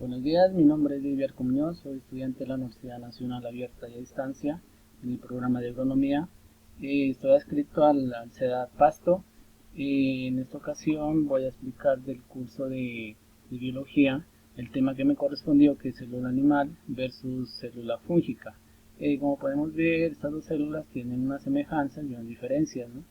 Buenos días, mi nombre es Didier Muñoz, soy estudiante de la Universidad Nacional Abierta y a Distancia en el programa de Agronomía. Estoy adscrito al CEDAT Pasto y en esta ocasión voy a explicar del curso de Biología el tema que me correspondió, que es célula animal versus célula fúngica. Como podemos ver, estas dos células tienen unas semejanzas y unas diferencias, ¿no?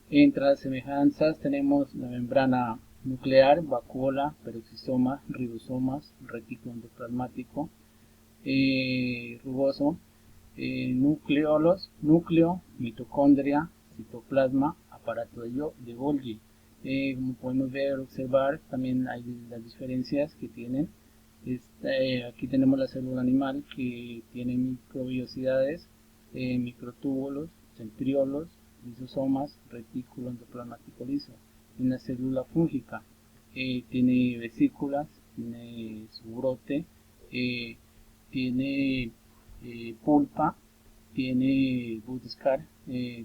Entre las semejanzas tenemos la membrana nuclear, vacuola, peroxisoma, ribosomas, retículo endoplasmático, rugoso, núcleo, mitocondria, citoplasma, aparato de Golgi. Como podemos ver, observar, también hay las diferencias que tienen. Aquí tenemos la célula animal que tiene microbiosidades, microtúbulos, centriolos, lisosomas, retículo endoplasmático liso. En la célula fúngica tiene vesículas, tiene su brote, eh, tiene pulpa, tiene Bootstrap.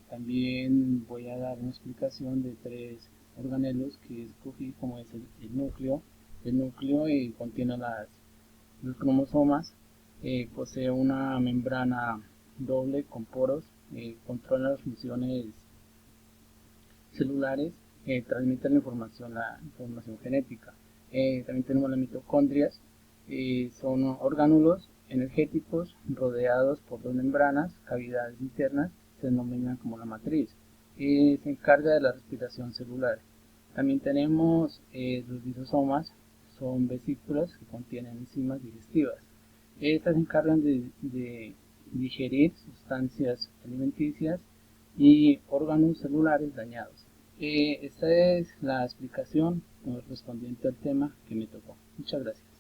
También voy a dar una explicación de tres organelos que escogí, como es el núcleo. El núcleo contiene los cromosomas, posee una membrana doble con poros, controla las funciones celulares, transmite la información genética. También tenemos las mitocondrias, son orgánulos energéticos rodeados por dos membranas, cavidades internas, se denominan como la matriz. Se encarga de la respiración celular. También tenemos los lisosomas, son vesículas que contienen enzimas digestivas. Estas se encargan de digerir sustancias alimenticias y órganos celulares dañados. Esta es la explicación correspondiente al tema que me tocó. Muchas gracias.